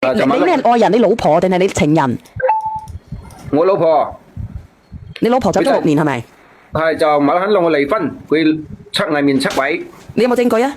你咩愛人？你老婆定係你情人？我老婆你老婆走咗6年係咪？係就馬肯弄我離婚，佢出偽面出位，你有冇證據啊？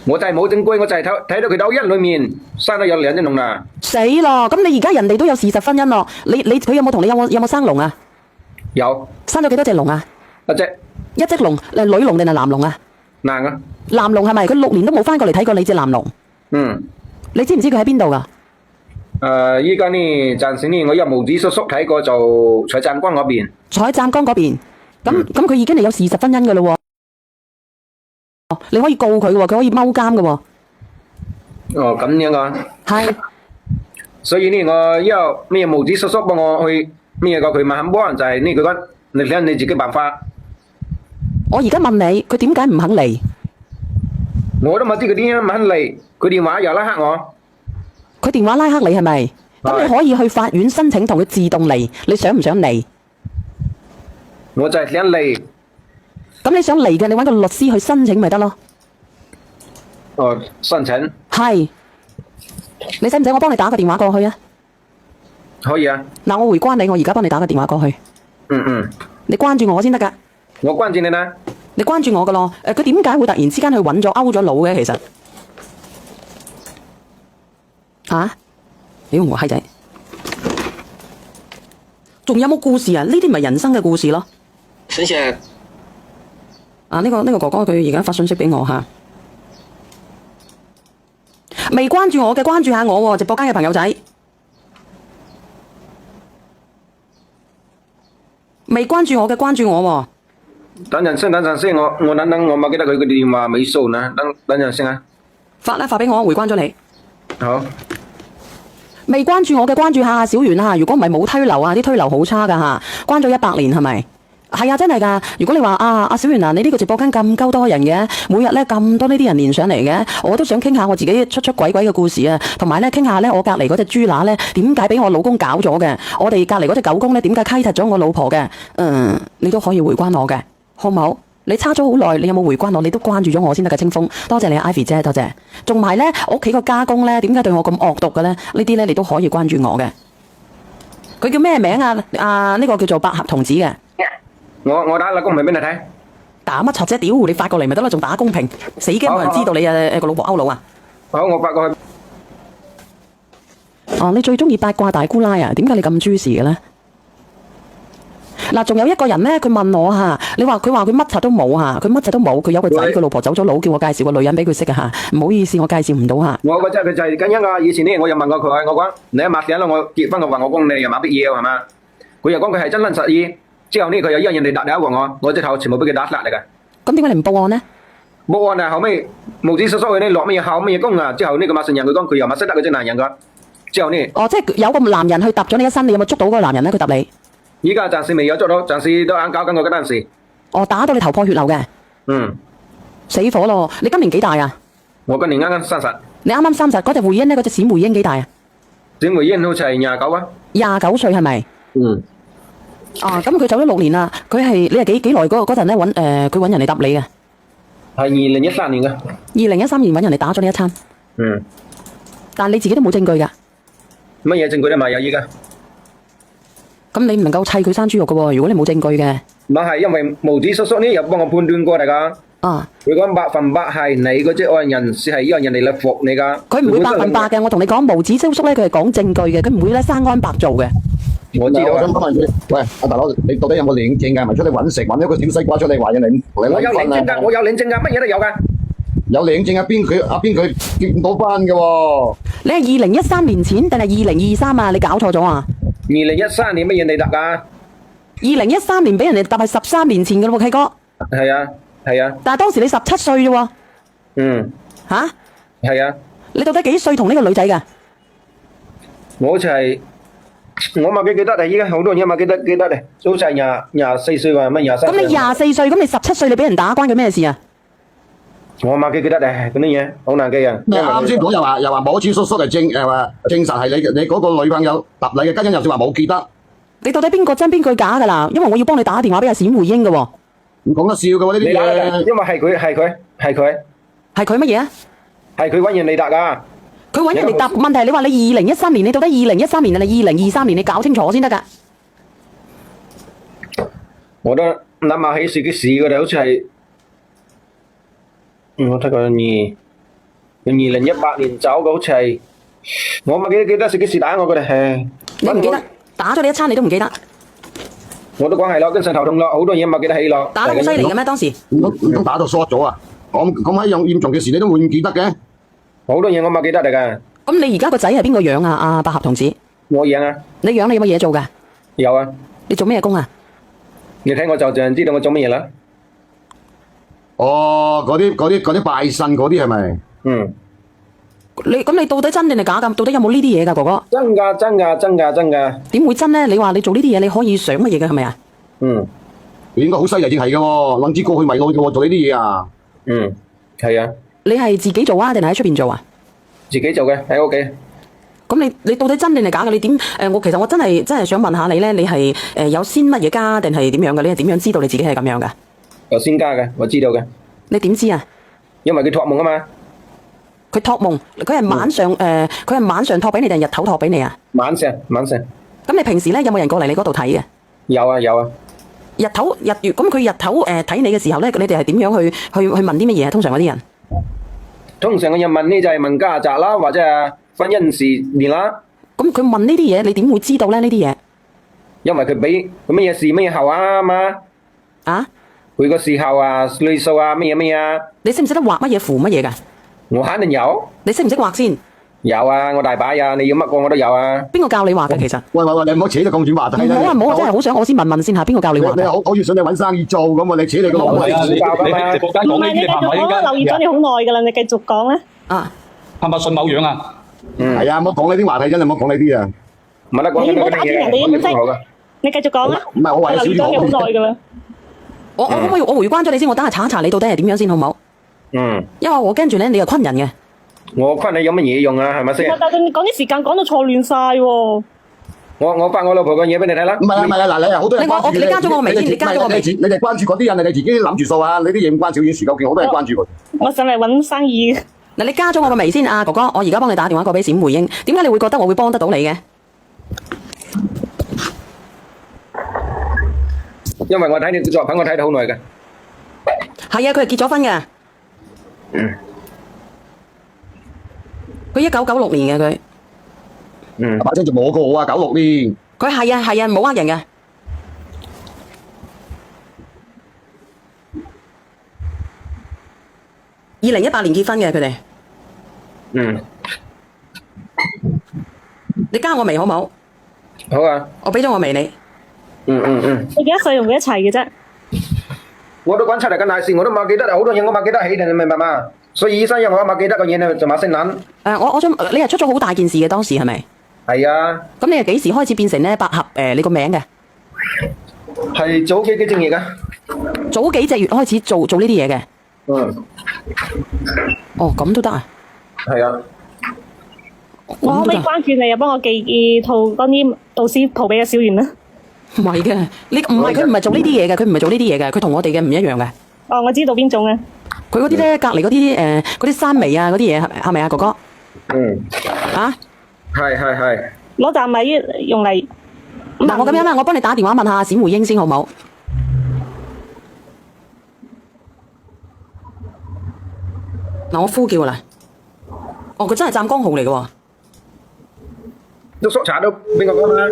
我就係冇證據，我就係睇到佢抖音裏面生得有兩隻龍啦。死咯！咁你而家人哋都有事實婚姻咯，佢有冇同你有冇生龍啊？有生咗幾多隻龍啊？一隻龍，女龍定係男龍啊？男啊。男龍係咪？佢6年都冇翻過嚟睇過你隻男龍。嗯。你知唔知佢喺邊度噶？依家呢暫時呢，我有無子叔叔睇過就在湛江嗰邊。在湛江嗰邊，咁佢已經係有事實婚姻噶啦喎。你可以告佢喎，佢可以踎監噶喎。哦，咁樣啊。係。所以呢，我要咩無子叔叔幫我去咩個佢問幫人就係呢佢講，你睇你自己辦法。我而家問你，佢點解唔肯嚟？我都唔知佢點解唔肯嚟，佢電話又拉黑我。佢電話拉黑你係咪？咁你可以去法院申請同佢自動離，你想唔想離？我就係想離。咁你想離嘅，你搵個律師去申請咪得咯？哦，申請。係。你使唔使我幫你打個電話過去啊？可以啊。嗱，我回關你，我而家幫你打個電話過去。嗯。你關注我先得噶。我關注你啦。你關注我噶咯？佢點解會突然之間去揾咗勾咗佬嘅？其實屌我閪仔，仲有冇故事啊？呢啲咪人生嘅故事咯。謝謝。呢個哥哥佢而家發信息俾我吓，未關注我嘅關注下我喎，直播間嘅朋友仔，未關注我嘅關注我喎。等陣先，我等，我冇記得佢嘅電話尾數呢，等陣先啊。發俾我，回關咗你。好。未關注我嘅關注下小圓啊！如果唔係冇推流啊，啲推流好差噶吓，關咗100年係咪？係啊，真係噶。如果你話阿小圓啊，你呢個直播間咁鳩多人嘅，每日咧咁多呢啲人連上嚟嘅，我都想傾下我自己出鬼嘅故事啊，同埋咧傾下咧我隔籬嗰隻豬乸咧點解俾我老公搞咗嘅，我哋隔籬嗰隻狗公咧點解溪突咗我老婆嘅，你都可以回關我嘅，好唔好？你差咗好耐，你有冇回關我？你都關注咗我先得嘅，清風，多謝你 Ivy 姐，多謝。仲埋咧，我屋企個家公咧，點解對我咁惡毒嘅咧？呢啲咧你都可以關注我嘅。佢叫咩名啊？呢個叫做百合童子嘅。我打個公屏俾你睇。打乜柒啫？屌，你發過嚟咪得啦，仲打公屏，死驚冇人知道你個老婆勾佬啊！好，我發過去。你最中意八卦大姑奶啊？點解你咁豬事嘅咧？嗱，仲有一個人咧，佢問我吓，佢話佢乜柒都冇吓，佢乜柒都冇，佢有個仔，佢老婆走咗佬，叫我介紹個女人俾佢識啊吓，唔好意思，我介紹唔到吓。我個仔佢就係咁樣噶，以前呢我又問過佢，我講你一抹醒啦，我結婚我話我講你又冇必要係嘛？佢又講佢係真真實意，之後呢佢又因人哋打電話話我直頭全部俾佢打甩嚟噶。咁點解你唔報案呢？報案啊，後尾無子叔叔佢呢落乜嘢考乜嘢工啊，之後呢個馬信人佢講佢又唔識得嗰隻男人噶，之後呢即係有個男人去揼咗你一身，你有冇捉到嗰個男人咧？佢揼你？依家暫時未有捉到，暫時都硬搞緊我嗰單事。打到你頭破血流嘅。死火咯！你今年幾大啊？我今年啱啱30。你啱啱30，嗰隻回音咧，嗰隻閃回音幾大啊？閃回音好似係29啊。29歲係咪？咁佢走咗6年啦。你係幾耐嗰陣咧佢揾人嚟揼你嘅？係2013年嘅。2013年揾人嚟打咗你一餐。但係你自己都冇證據㗎。乜嘢證據都冇有依家。咁你唔能夠砌佢生豬肉嘅喎，如果你冇證據嘅。唔係，因為無子叔叔呢又幫我判斷過嚟㗎。佢講100%係你嗰隻愛人係因為人哋嚟服你㗎。佢唔會100%嘅，我同你講，無子叔叔咧佢係講證據嘅，佢唔會咧生安白做嘅。我知道。我想問佢，喂，大佬，你到底有冇領證㗎？係咪出嚟揾食，揾咗個小西瓜出嚟話人哋？我有領證㗎，我有領證㗎，乜嘢都有㗎。有領證邊佢結唔到班㗎喎？你係2013年前定係2023啊？你搞錯咗啊？2013年乜嘢你揼㗎？2013年俾人哋揼係13年前㗎咯喎，契哥。係啊，係啊。但係當時你17歲啫喎。嚇？係啊。你到底幾歲同呢個女仔㗎？我好似係，我唔記得啦，依家好多人唔記得咧，好似係24歲或乜23歲。咁你24歲，咁你17歲你俾人打關佢咩事啊？我唔記得咧，嗰啲嘢好難記啊。你啱先講又話冇子叔叔嚟證實係你嗰個女朋友揼你嘅，跟住又話冇記得。你到底邊個真邊個假㗎啦？因為我要幫你打電話俾阿冼回英㗎喎。唔講得笑㗎喎呢啲嘢。因為係佢。係佢乜嘢啊？係佢揾人嚟揼㗎。佢揾人哋答問題，你話你2013年，你到底2013年定係2023年？你搞清楚先得㗎。我都諗下起時嘅事，佢哋好似係，我睇佢2018年走嘅，好似係，我唔記得是幾時打我佢哋係。你唔記得打咗你一餐，你都唔記得？我都講係咯，精神頭痛咯，好多嘢唔記得起咯。打得好犀利嘅咩？當時唔通打到 short 咗啊？咁喺樣嚴重嘅事你都會唔記得嘅？好多嘢我唔記得嚟㗎。咁你而家個仔係邊個養啊？阿百合同志，我養啊，你養你有乜嘢做㗎？有啊，你做咩工啊？你睇我就知道我做乜嘢啦。哦，嗰啲拜神嗰啲係咪？嗯，你到底真定係假㗎？到底有冇呢啲嘢㗎，哥哥？真㗎，真㗎，真㗎，真㗎。點會真咧？你話你做呢啲嘢，你可以想乜嘢嘅係咪啊？嗯應該好犀利先係嘅喎，諗住過去迷路嘅喎，做呢啲嘢啊！嗯，係啊，你係自己做啊，定係喺出邊做啊？自己做嘅喺屋企。咁你到底真定係假嘅？你點其實我真係想問下你咧，你係有先乜嘢家定係點樣嘅？你係點樣知道你自己係咁樣嘅？有先家嘅，我知道嘅，你點知啊？因為佢託夢啊嘛。佢託夢，佢係晚上佢係晚上託俾你定係日頭託俾你啊？晚上。咁你平時咧有冇人過嚟你嗰度睇嘅？有啊。日頭日月，咁佢日頭睇你嘅時候咧，你哋係點樣去問啲乜嘢啊？通常嗰啲人，通常嘅人問呢就係問家宅啦，或者係婚姻事年啦。咁佢問呢啲嘢，你點會知道咧？呢啲嘢因為佢俾佢乜嘢事乜嘢後啊嘛，啊？佢個時候啊、歲數啊、乜嘢啊，你識唔識得畫乜嘢符乜嘢㗎？我肯定有。你識唔識畫先？有啊，我大把啊，你要乜個我都有啊。邊個教你畫嘅？其實喂，你唔好扯到咁遠話題唔好啊，唔好啊，真係好想我先問先嚇，邊個教你畫你嘅？好似想你揾生意做咁喎，你扯你個腦係啊，你直播間講呢啲，你怕唔怕依家？留意咗你好耐㗎啦，你繼續講啦。啊，怕唔怕信某樣啊？係啊，唔好講呢啲話題，真係唔好講呢啲啊！唔係得講緊嗰啲嘢，我哋好噶。你繼續講啦。唔係我話我留意咗你好耐㗎啦。我可唔可以我回關咗你先？我等下查一查你到底係點樣先好唔好？嗯，因為我驚住咧，你係昆人嘅。我昆你有乜嘢用啊？係咪先？但係你講啲時間講到錯亂晒喎。我發我老婆個嘢俾你睇啦。唔係啦，嗱，你好多人關注你加咗我微先，你加咗我微。你哋關注嗰啲人，你哋自己諗住數啊！你啲嘢唔關小丸薯，究竟好多人關注佢。我上嚟揾生意。嗱，你加咗我個微先啊，哥哥，我而家幫你打電話過俾閃回應。點解你會覺得我會幫得到你嘅？因為我睇你嘅作品，我睇到好耐嘅。係啊，佢係結咗婚嘅。佢1996年嘅佢。把聲就冇過我啊，96年。佢係啊，冇呃人嘅。2018年結婚嘅佢哋。你加我微好冇？好啊。我俾咗我微你。你幾多歲同佢一齊嘅啫？我都講出嚟嘅大事，我都冇記得，好多嘢我冇記得起，你明白嘛？所以醫生讓我冇記得個嘢咧，就冇識諗。我想你係出咗好大件事嘅當時係咪？係啊。咁你係幾時開始變成咧百合你個名嘅？係早幾正月噶。早幾隻月開始做呢啲嘢嘅。哦，咁都得啊？係啊。我可唔可以關注你啊？幫我寄套嗰啲導師圖俾阿小圓啦。唔係嘅，佢唔係做呢啲嘢嘅，佢唔係做呢啲嘢嘅，佢同我哋嘅唔一樣嘅。哦，我知道邊種啊。佢嗰啲咧，隔離嗰啲嗰啲山眉啊，嗰啲嘢係咪啊，哥哥？啊？係。攞啖米用嚟。嗱，我咁樣啦，我幫你打電話問下閃回英先好冇？嗱，我呼叫啦。哦，佢真係湛江號嚟嘅喎。都縮查到邊個講啦？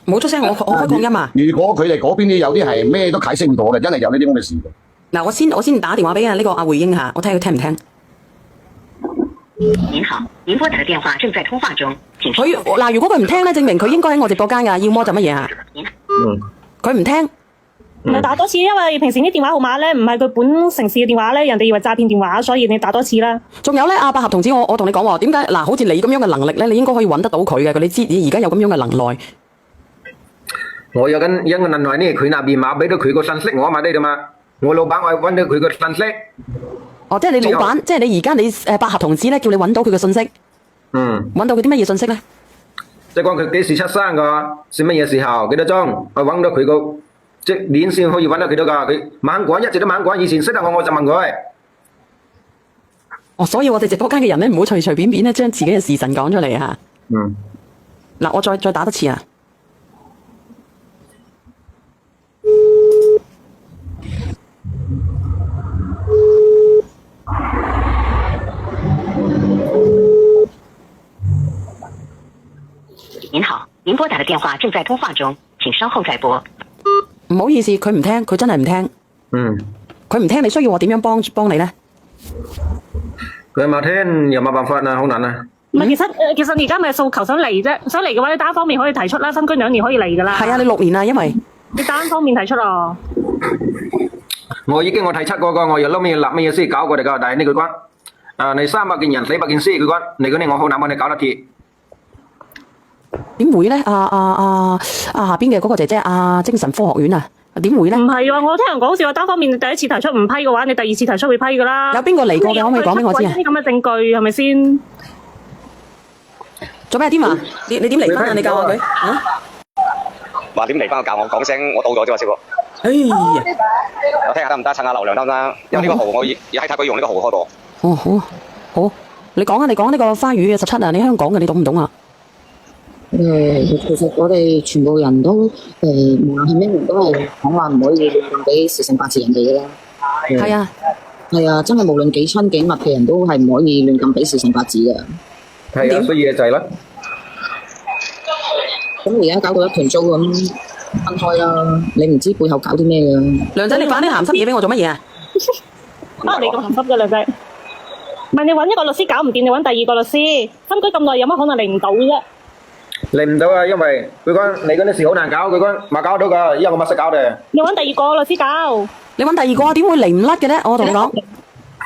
冇出聲，我開擴音啊！如果佢哋嗰邊啲有啲係咩都解釋唔到嘅，真係有呢啲咁嘅事嘅。嗱，我先打電話俾呢個阿回英下，我睇佢聽唔聽。您好，您撥打的電話正在通話中，請佢嗱，如果佢唔聽咧，證明佢應該喺我直播間㗎，要麼就乜嘢啊？佢唔聽。咪打多次，因為平時啲電話號碼咧唔係佢本城市嘅電話咧，人哋以為詐騙電話，所以你打多次啦。仲有咧，阿百合同志，我同你講喎，點解嗱？好似你咁樣嘅能力咧，你應該可以揾得到佢嘅。你知你而家有咁樣嘅能耐。我有個能耐呢，佢那邊碼俾到佢個信息，我買得㗎嘛。我老闆我揾到佢個信息。哦，即係你老闆，即係你而家你百合同志咧，叫你揾到佢嘅信息。揾到佢啲乜嘢信息咧？即係講佢幾時出生㗎，是乜嘢時候，幾多鐘，我揾到佢個即係年先可以揾到佢到㗎。佢猛講，一直都猛講。以前識得我就問佢。哦，所以我哋直播間嘅人咧，唔好隨隨便便咧將自己嘅時辰講出嚟吓。嗯，嗱，我再打多次啊。您好，您拨打的电话正在通话中，请稍後再撥。唔好意思，佢唔聽，佢真係唔聽。嗯，佢唔聽，你需要我點樣幫你咧？佢馬天有冇辦法啊？好難啊！唔係，其實而家咪訴求想嚟啫，想嚟嘅話，你單方面可以提出啦，分居2年可以嚟噶啦。係啊，你6年啦，因為你單方面提出啊。我已經提出過個，我又撈咩立乜嘢先搞過嚟㗎，但係呢句講，你300件人400件屍，佢講你嗰啲我好難幫你搞得掂。點會咧？下邊嘅嗰個姐姐精神科學院啊，點會咧？唔係喎，我聽人講好似話單方面第一次提出唔批嘅話，你第二次提出會批噶啦。有邊個嚟過嘅？可唔可以講俾我知啊？啲咁嘅證據係咪先？做咩添啊？你點離婚啊？你教下佢啊？話點離婚？教我講聲，我到咗啫喎，師傅。哎呀！我聽下得唔得？趁下流量得唔得？因為呢個號我而喺泰國用呢個號開播。哦，好，你講呢個花語嘅17啊，你香港嘅，你懂唔懂啊？其實我哋全部人都無論係咩人都係講話唔可以亂咁俾時辰八字人哋嘅啦。係啊，係啊，真係無論幾親幾密嘅人都係唔可以亂咁俾時辰八字嘅。係啊，所以就係啦。咁而家搞到一團糟咁分開啦，你唔知背後搞啲咩㗎？梁仔，你擺啲鹹濕嘢俾我做乜嘢啊？啊，你咁鹹濕嘅梁仔，唔係你揾一個律師搞唔掂，你揾第二個律師。分居咁耐，有乜可能嚟唔到啫？嚟唔到啊，因為佢講你嗰啲事好難搞，佢講冇搞到㗎，因為我乜識搞嘅。你揾第二個律師搞。你揾第二個啊？點會離唔甩嘅咧？我同你講，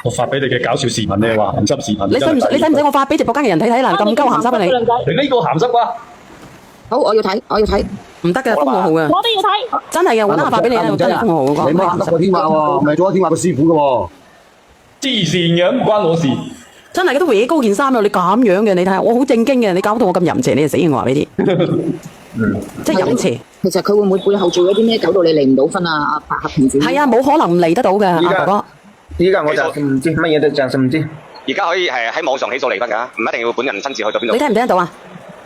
我發俾你嘅搞笑視頻，你話鹹濕視頻。你使唔使我發俾直播間嘅人睇睇嗱？咁鳩鹹濕啊你！你呢個鹹濕啩？好，我要睇。唔得嘅，封我號嘅。我都要睇。真係嘅，我等下發俾你啊！我真係封我號嗰個。你冇得過天馬喎，咪做咗天馬個師傅嘅喎。黐線嘅，唔關我事。真係都搲高件衫咯！你咁樣嘅，你睇下，我好正經嘅，你搞到我咁淫邪，你就死我話俾你知。即係淫邪。其實佢會唔會背後做咗啲咩，搞到你離唔到婚啊？阿白合平子。係啊，冇可能唔離得到嘅，阿哥哥。依家我就唔知乜嘢都暫時唔知。而家可以喺網上起訴離婚㗎，唔一定要本人親自去到邊度。你聽唔聽得到啊？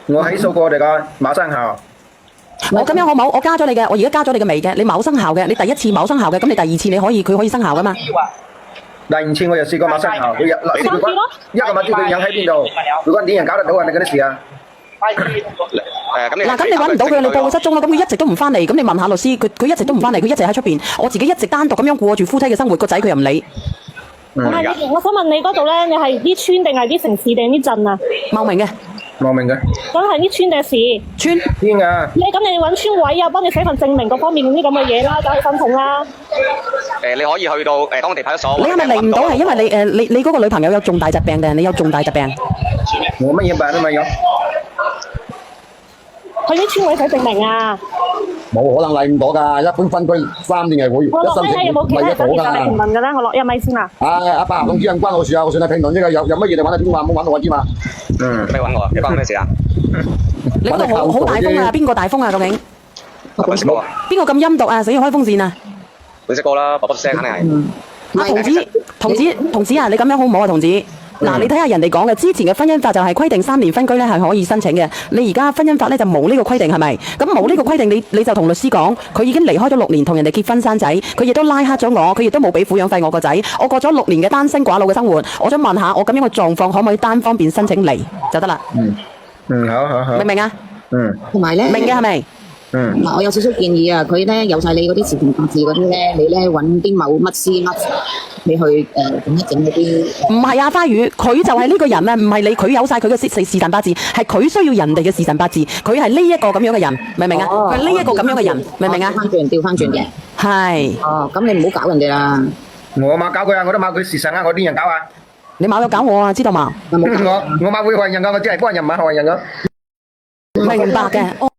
我起訴過我哋個馬生效。我咁樣好冇？我加咗你嘅，我而家加咗你嘅未嘅，你冇生效嘅，你第一次冇生效嘅，咁你第二次佢可以生效噶嘛？第2次我又試過馬生效，佢一個馬豬佢養喺邊度？佢講點人搞得到啊？你嗰啲事啊？嗱，咁你揾唔到佢，你報佢失蹤啦，咁佢一直都唔翻嚟，咁你問下律師，佢一直都唔翻嚟，佢一直喺出邊，我自己一直單獨咁樣過住夫妻嘅生活，個仔佢又唔理。唔係，我想問你嗰度咧，你係啲村定係啲城市定係啲鎮啊？茂名嘅。茂名嘅。咁係啲村定係市？村。邊㗎？咁你揾村委啊，幫你寫份證明各方面啲咁嘅嘢啦，走去申請啦。你可以去到當地派出所。你係咪嚟唔到？係因為你嗰個女朋友有重大疾病定係你有重大疾病？我乜嘢病都未有。去啲村委寫證明啊！冇可能嚟唔到㗎，一般分居3年係會我落低睇有冇其他人想熱烈評論嘅咧？我落1米先啊！阿伯總之人關我事啊！我上嚟評論呢個有乜嘢你揾得邊話，冇揾到我知嘛？咩揾我？你關咩事啊？你嗰度好大風啊！邊個大風啊？究竟？本色哥啊！邊個咁陰毒啊？死要開風扇啊！本色哥啦，卜卜聲肯定係。同志啊！你咁樣好唔好啊？同志。嗱，你睇下人哋講嘅，之前嘅婚姻法就係規定3年分居咧係可以申請嘅，你而家婚姻法咧就冇呢個規定係咪？咁冇呢個規定，你就同律師講，佢已經離開咗6年，同人哋結婚生仔，佢亦都拉黑咗我，佢亦都冇俾撫養費我個仔，我過咗6年嘅單身寡佬嘅生活，我想問下，我咁樣嘅狀況可唔可以單方面申請離就得啦？好。明唔明啊？同埋咧，明嘅係咪？嗱，我有少少建議啊，佢咧有晒你嗰啲時辰八字嗰啲咧，你咧揾啲某乜師乜，你去整一整嗰啲。唔係啊，花語，佢就係呢個人啊，唔係你，佢有晒佢嘅時辰八字，係佢需要人哋嘅時辰八字，佢係呢一個咁樣嘅人，明唔明啊？佢係呢一個咁樣嘅人，明唔明啊？調翻轉嘅。係。哦，咁你唔好搞人哋啦。我冇搞佢啊，我都冇佢時辰啊，我啲人搞啊。你冇有搞我啊？知道嘛？我冇會害人噶，我只係幫人唔係害人噶。明白嘅。